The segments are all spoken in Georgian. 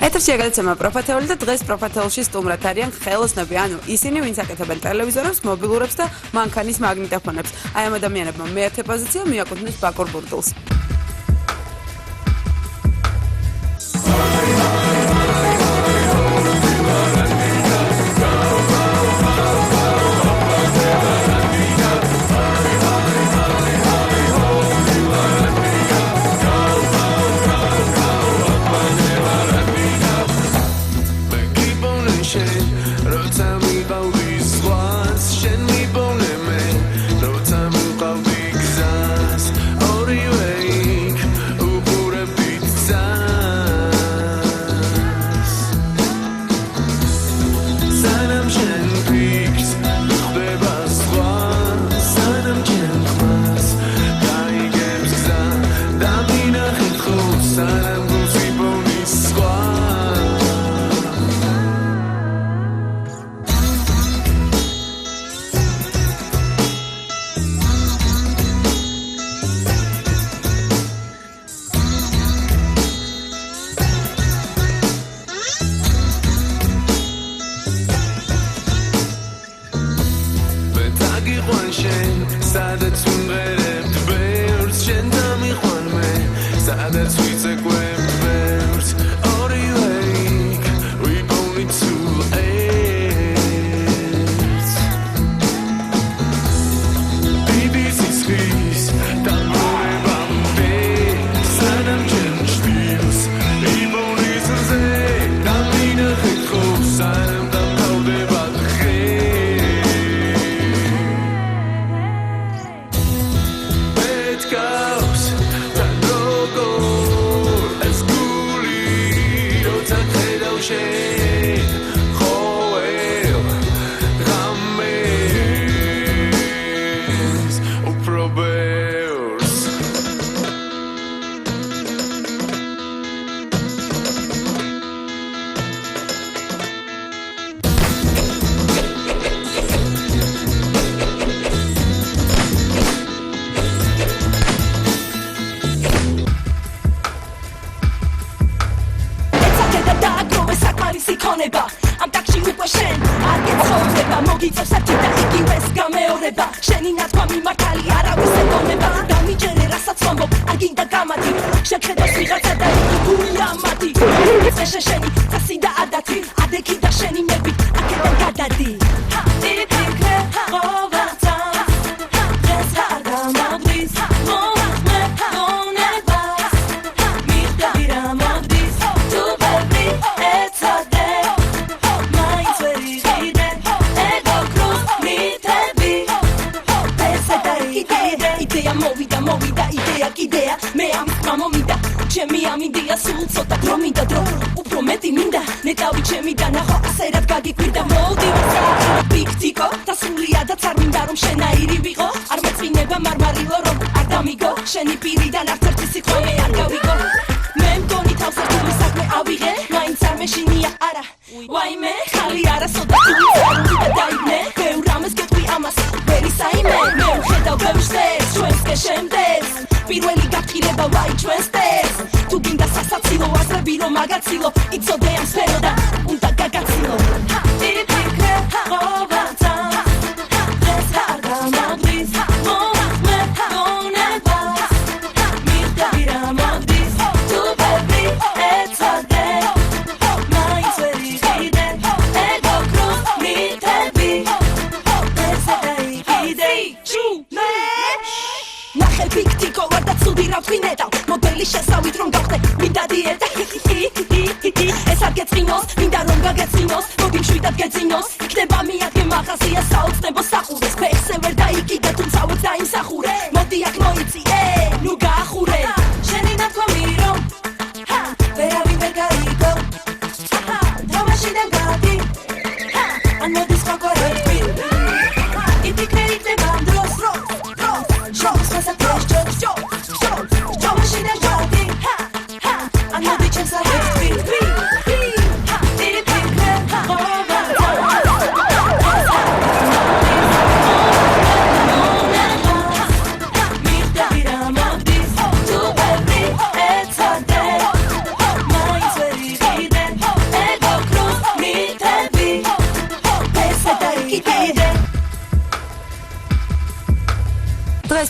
ეთერში გადაცემა პროფეთეული და დღეს პროფეთეულში სტუმრად არიან ხელოსნები, ანუ ისინი, ვინც აკეთებენ ტელევიზორებს, მობილურებს და მანქანის მაგნიტოფონებს. აი ამ ადამიანებმა მეათე პოზიცია მიაკუთვნეს ბაკურ ბურდულს.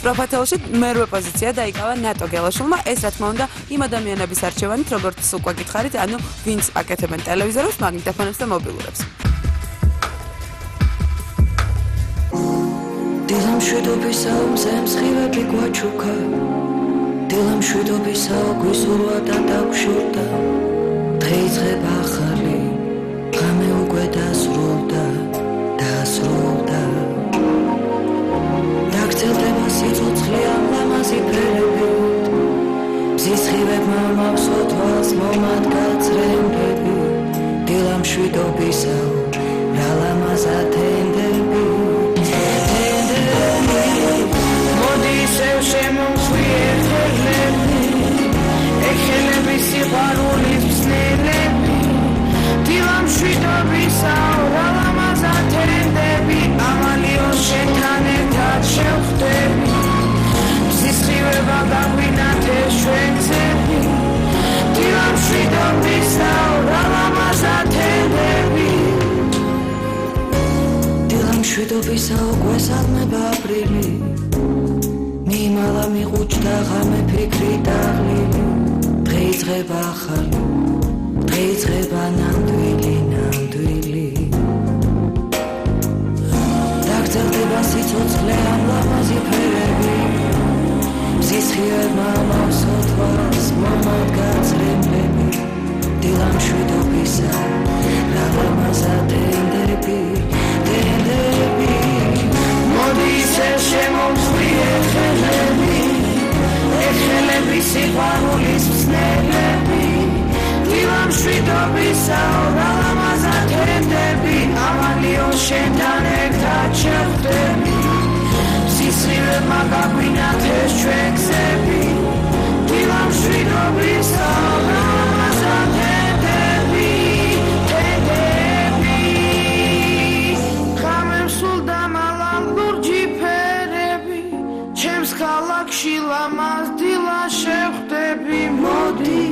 პროფათელში მერვე პოზიცია დაიკავა ნატო გელაშვილმა. ეს რა თქმა უნდა იმ ადამიანების არჩევანით, როგორც უკვე გითხარით, ანუ ვინც აკეთებენ ტელევიზორებს, მაგნიტოფონებს და მობილურებს. დილამ შვიდობისაო მზემ სხივები გვაჩუქა დილამ შვიდობისაო გვისურვა და დაგშვირდა დღე იწყება ახალი ღამე უკვე დასრულდა დაგრძელდება სიცოცხლე ამ ლამაზი ფერებით მზის სხივებმა მავსო თვალს მომად გაწრენდები დილამ შვიდობისაო რა ლამაზა თენდები სიყვარულის მსნელები დილამ შვიდობისაო რა ლამაზა თენდები ამალიო შენთან ერთად შევხვდები მზის სხივება გაგვინათეს ჩვენ გზები დილამ შვიდობისაო რა ლამაზა თენდები დილამ შვიდობისაო გვესალმება აპრილი მიმალა მიყუჩდა ღამე ფიქრი დაღლილი დღე იწყება ახალი დღე იწყება ნამდვილი დაგრძელდება სიცოცხლე ამ ლამაზი ფერები მზის სხივებმა მავსო თვალს მომად გაწრენდები დილამ შვიდობისა რა ლამაზა თენდები მოდი ისევ შემომხვიე ხელები ეხელები სიყვარულის მსნელები დილამ შვიდობისაო რა ლამაზა თენდები ამალიო შენთან ერთად შევხვდები მზის სხივებმა გაგვინათეს ჩვენ გზები დილამ შვიდობისაო რა ლამაზა თენდები ღამემ სულდა მალალ ლურჯი ფერები ჩემს ქალაქში ლამაზ დილა შევხვდები მოდი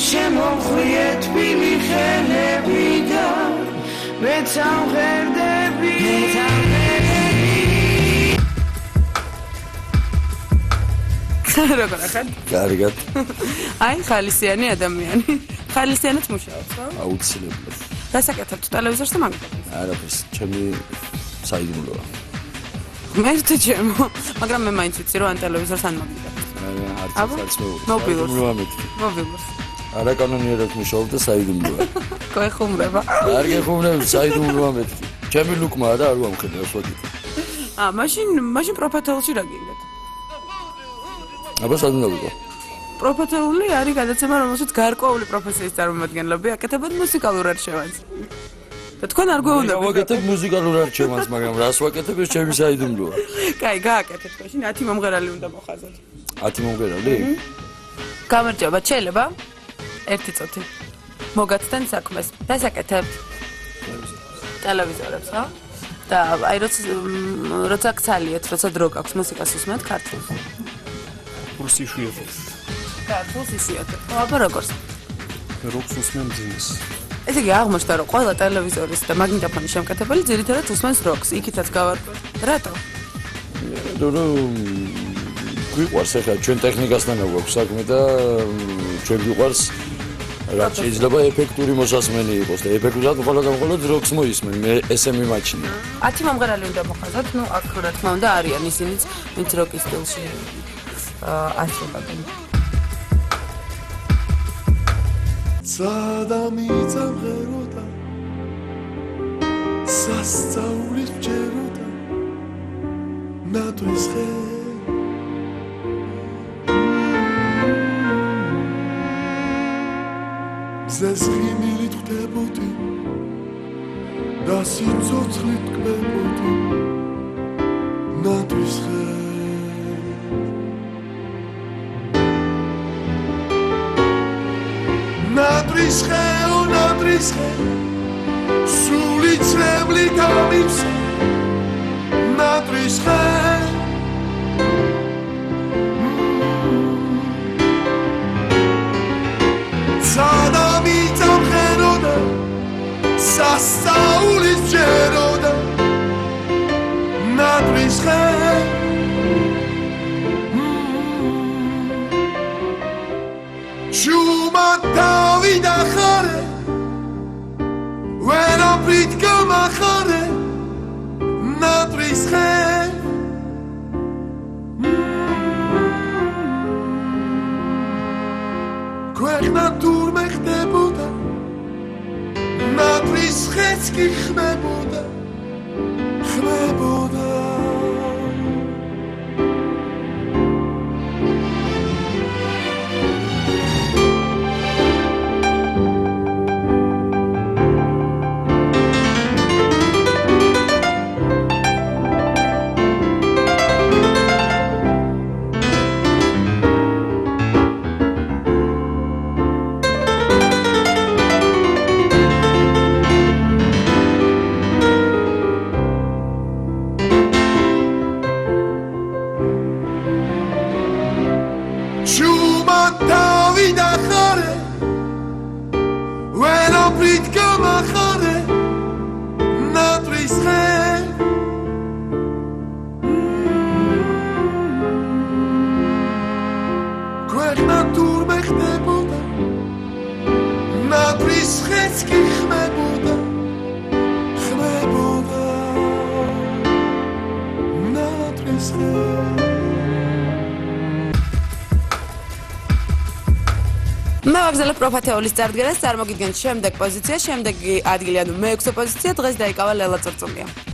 შემომხვიე თბილი ხელები და მეც ამღერდები როგორ ახალ? კარგად. აი ხალისიანი ადამიანი. ხალისიანად მუშაობს, ხო? აუცილებლად. დასაკეთებთ ტელევიზორს და მაგნიტოფონს? არაფერს, ჩემი საიდუმლოა. მე თუ ჩემო, მაგრამ მე მაინც ვიცი რომ ან ტელევიზორს ან მაგნიტოფონს. არც მობილურს. მობილურს. არაკანონიერად მუშაობ და საიდუმლოა. გეხუმრება. არ გეხუმრებ, საიდუმლოა მეთქი. ჩემი ლუკმაა და არ ვამხედრ, ასე ვაკეთებ. მაშინ პროფათელში რა გინდათ? აბა სადუნდა ვიყო? პროფათეული არის გადაცემა, რომელშიც გარკვეული პროფესიის წარმომადგენლები აკეთებენ მუსიკალურ არჩევანს. და თქვენ არ გვეუბნებით. რა ვაკეთებ მუსიკალურ არჩევანს, მაგრამ რას ვაკეთებ ეს ჩემი საიდუმლოა. კაი, გააკეთეთ მაშინ 10 მომღერალი უნდა მოხაზოთ. 10 მომღერალი? გამარჯობა, შეიძლება? 1 წუთი. მოგაცდენ საქმეს. დასაკეთებთ ტელევიზორებს, ხო? და აი როცა გცალიეთ, როცა დრო გაქვს მუსიკას უსმენთ ქართულს. რუსი შვიეთო. ქართულს ისიათო. აბა როგორც? როკს უსმენ ძინს. ესე იგი აღმოჩნდა რომ ყველა ტელევიზორის და მაგნიტოფონის შემკეთებელი ძირითადად უსმენს როკს. იქითაც გავარკვევ. რატო? რომ გვიყვარს ახლა ჩვენ ტექნიკასთან გვაქვს საქმე და ჩვენ გვიყვარს რაც შეიძლება ეფექტური მოსასმენი იყოს და ეფექტურად მხოლოდ როკს მოისმენ. მე ესე მიმაჩნია. 10 მომღერალი უნდა მოხაზოთ. ნუ აქ რა თქმა უნდა არიან ისინიც, ვინც როკის სტილში ასრულებენ. სადამიწამღეროდა სასწაულის ვჯეროდა ნატვის ხე ზესხინილით ხვდებოდი და სიცოცხლით კვებოდი ნატვის ხე ნატვის ხე სული წლები გამივსე ნატვის ხე სადამიწამღეროდა სასწაულის ჯეროდა ნატვის ხე დღეც კი ხმებოდა მევაგზავნე პროფათეულის წარდგენას წარმოგიდგენთ შემდეგ პოზიცია, შემდეგი ადგილი ანუ მე-6 პოზიცია დღეს დაიკავა ლელა წურწუმია.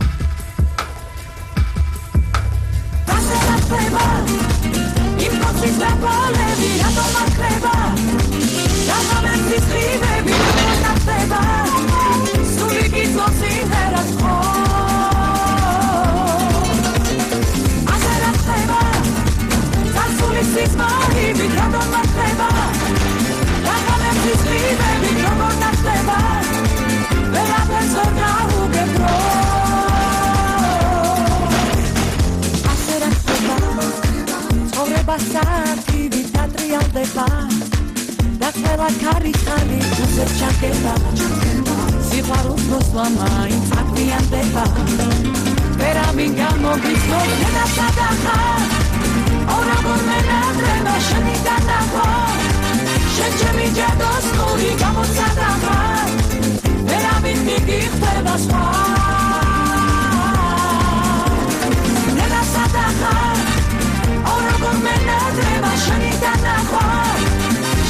და ყველა ქარიხანი უზეთ ჩაგება სიყვარულს მოსვლა მაინც აგვიანდება ვერავინ გამოგიცნობს ნენასადახა ორაგორ მენატრება შენი დანახვა შენ ჩემი ჯადოსნური გამოცადახა ვერავინ მიგიხდება სხვა ნენასადახა ორაგორ მენატრება შენი დანახვა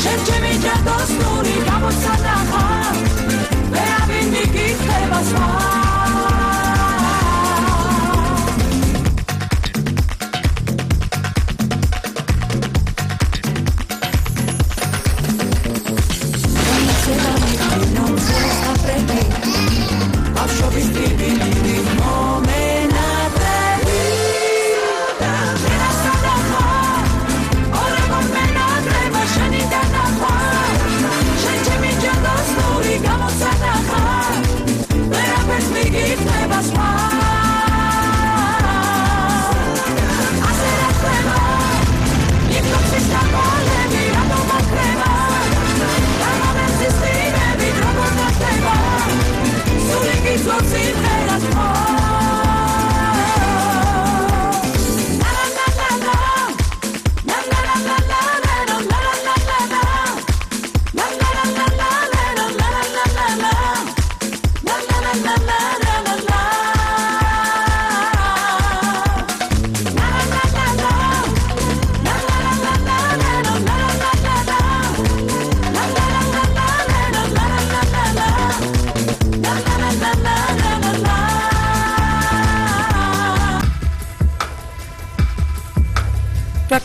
შენ ჩემი ჯადოსნური გამოცადახა ვერავინ მიგიხდება სხვა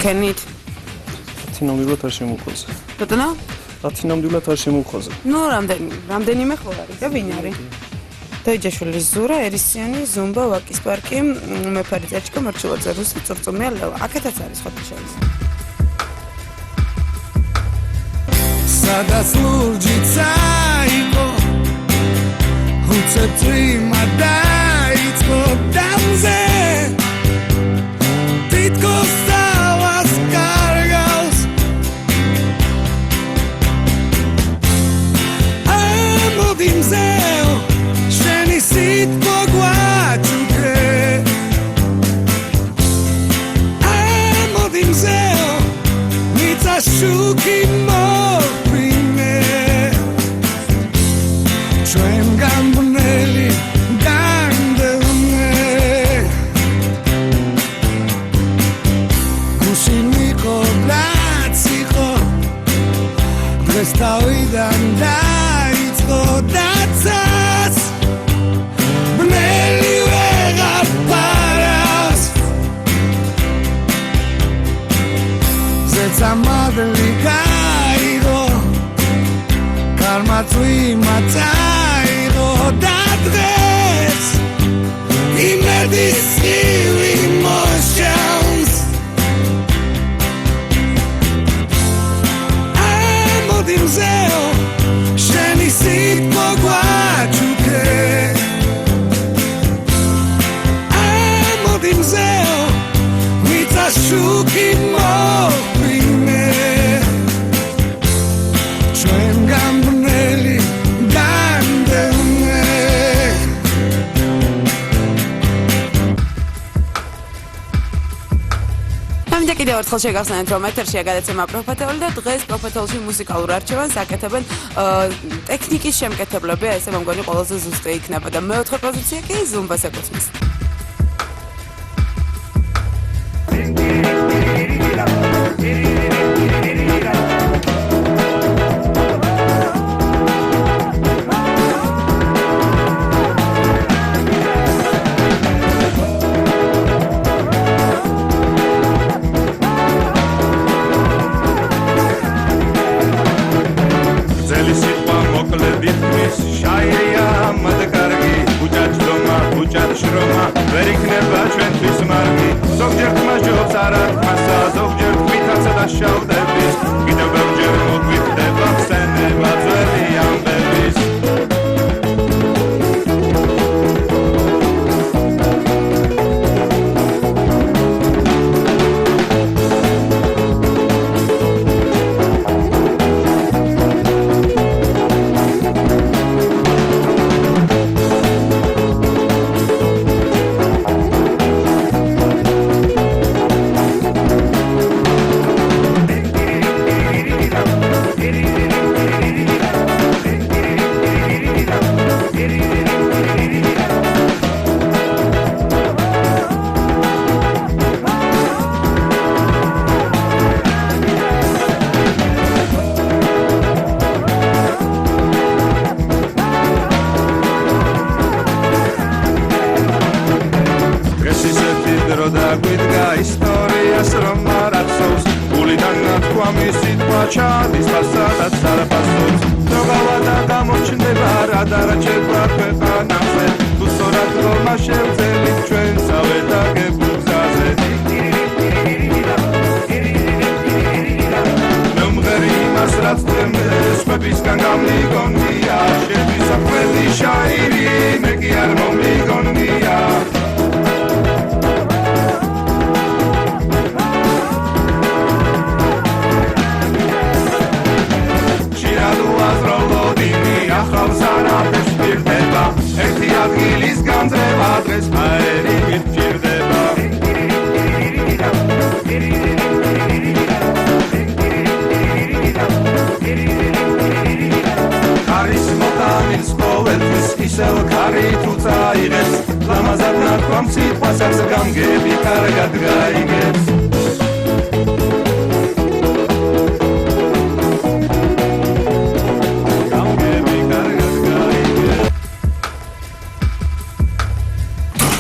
რაკენით? 10 ნამდვილად არ შემოყვაზე. ბატონო? 10 ნამდვილად არ შემოყვაზე. ნუ რამდენიმე ხო არის და ვინ არის? დოიჯაშვილის ზურა, ერისიანი, ზუმბა, ვაკის პარკი, მეფარი წაჭკა, მარჩულაძე, რუსი, წურწუმია, ლელა. აქეთაც არის ხოთიშევის. სადაც ლურჯი წაიყო უცეთრი მადაიწყო დამზე თითქოს დავას კარგავს ამოდიმზეო შენი სიტყვა გვაჩუქე ამოდიმზეო მიწაშუქი Stavida, dai, sto da მათაიღო და დღეს იმედის ცივი მოსჯამს ამოდი მზეო შენი სიტყვა გვაჩუქე ამოდი მზეო მიწაშუქი მოყვინე ჩვენ გამბნელი განდევნე ამიტომ კიდევ ერთხელ შეგახსენეთ, რომ ეთერშია გადაცემა პროფეთეული და დღეს პროფეთოლში მუსიკალურ არჩევანს აკეთებენ ტექნიკის შემკეთებლები, ესე მომგონი ყველაზე ზუსტი იქნება და მეოთხე პოზიცია კი ზუმბას ეკუთვნის.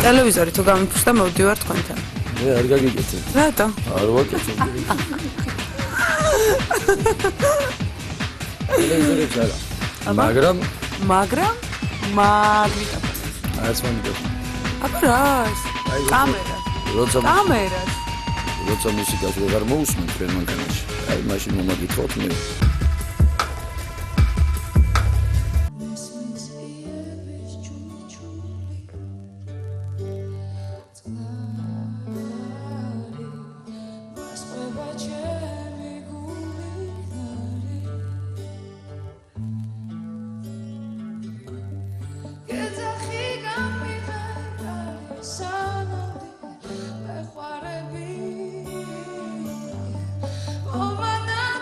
ტელევიზორი თუ გამიფრჩა მოვდივარ თქვენთან. მე არ გაგიკეთე. რატო? არ ვაკეთე. ტელევიზორებს არა. მაგრამ არც მომიგებ. აბა რას? კამერა. როცა მუსიკას ვეღარ მოусმენ თქვენ მანქანაში. აი მაშინ მომაგითხოვთ მე. Oh, my God,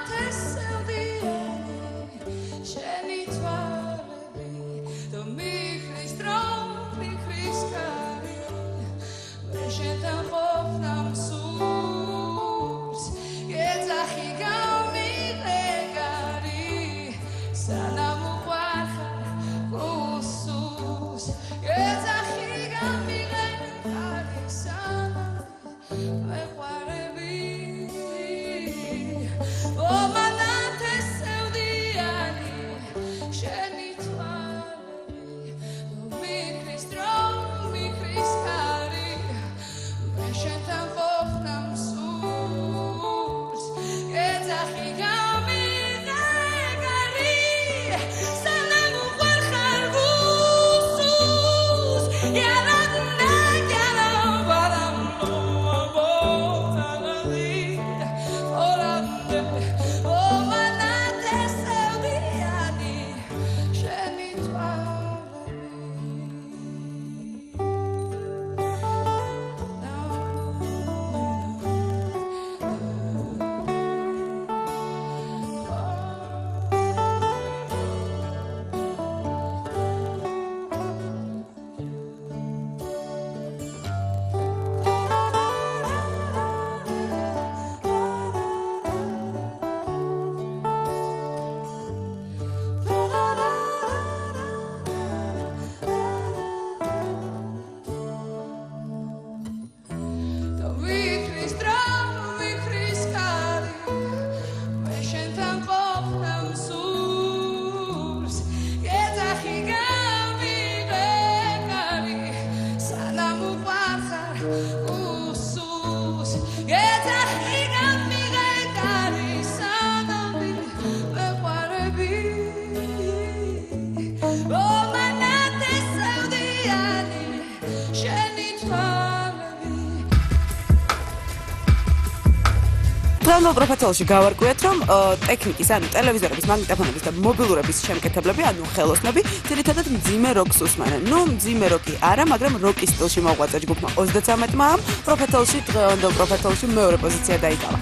დღევანდელ პროფესიულში გავარკვიეთ, რომ ტექნიკის, ანუ ტელევიზორების, მაგნიტოფონების და მობილურების შემკეთებლები, ანუ ხელოსნები, ძირითადად მძიმე როკს უსმენენ. ნუ მძიმე როკი არა, მაგრამ როკის სტილში მოღვაწე ჯგუფმა 33-მა ამ პროფესიულში დღევანდელ პროფესიულში მეორე პოზიცია დაიკავა.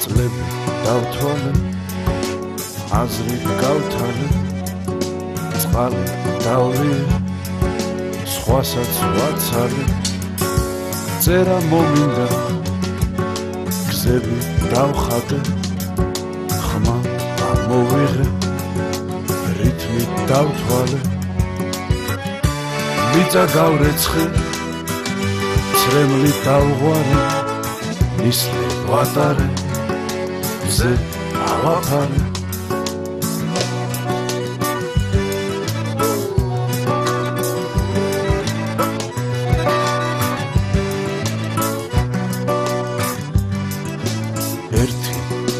წლები დავთვალე, აზრი გავთვალე, წყალი დავლიე, სხვასაც ვაცალე, წერა მომინდა, გზები დავხატე, ხმა ამოვიღე, რითმი დავთვალე, მიწა გავრეცხე, ცრემლი დავღვარე, ნისლი ვატარე, ზე ავაფარე. ერთი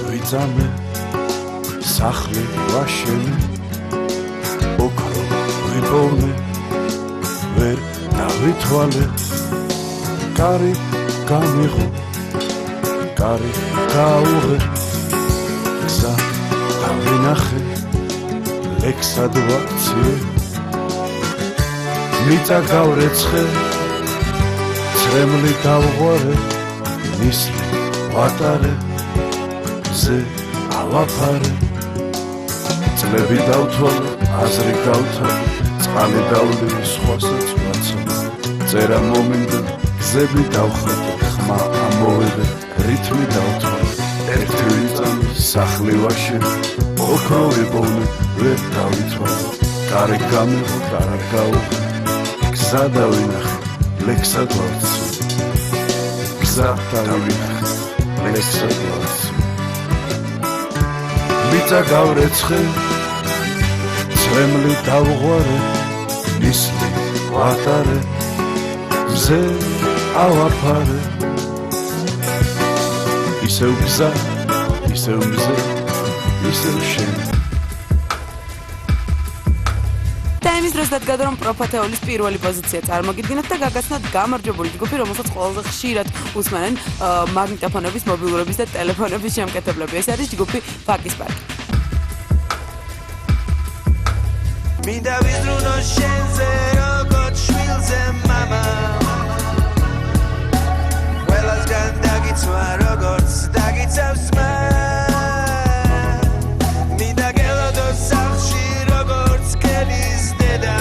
ვიძამე, სახლი ვაშენე, ოქრო ვიპოვნე, ვერ დავითვალე, კარი გამიღო, კარი გაუღე, გზა დავინახე, ლექსად ვაქციე, მიწა გავრეცხე, ცრემლი დავღვარე, ნისლი ვატარე, ზე ავაფარე, წლები დავთვალე, აზრი გავთვალე, წყალი დავლიე, სხვასაც ვაცალე, წერა მომინდა, გზები დავხატე, ხმა ამოვიღე, რითმი დავთვალე, ერთი ვიწამე, სახლი ვაშენე, ოქრო ვიპოვნე, ვერ დავითვალე, კარი გამიღო, კარი გაუღე, გზა დავინახე, ლექსად ვაქციე, გზა დავინახე, ლექსად ვაქციე, მიწა გავრეცხე, ცრემლი დავღვარე, ნისლი ვატარე, ზე ავაფარე, ისევ გზა, ისევ მზე, ისევ შენ. და იმის დროს დადგა, რომ პროფესიულის პირველი პოზიცია წარმოგიდგინოთ და გაგაცნოთ გამარჯვებული ჯგუფი, რომელსაც ყველაზე ხშირად უსმენენ მაგნიტოფონების, მობილურების და ტელეფონების შემკეთებლები. ეს არის ჯგუფი ფაკის პარკი. მინდა ვიზრუნო შენზე, როგორც შვილზე, მამა. ყველასგან დაგიცვა, როგორც დაგიცავს მა. მინდა გელოდო სახლში, როგორც კელის დედა.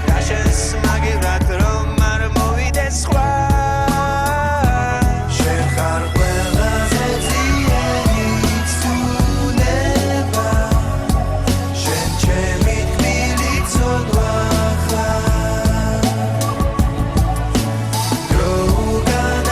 გაშენს მაგივრად, რომ არ მოვიდეს სხვა. შენ ხარ ყველაზე ძლიერი ცნულება. შენ ჩემი თბილი ცოდვა ხარ. დროუგან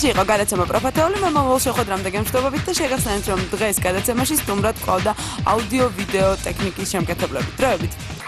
ეთერში იყო გადაცემა პროფეთეული, მე მომავალ შეხვედრამდე გემშვიდობებით და შეგახსენებთ, რომ დღეს გადაცემაში სტუმრად გვყავდა აუდიო-ვიდეო ტექნიკის შემკეთებლები. დროებით.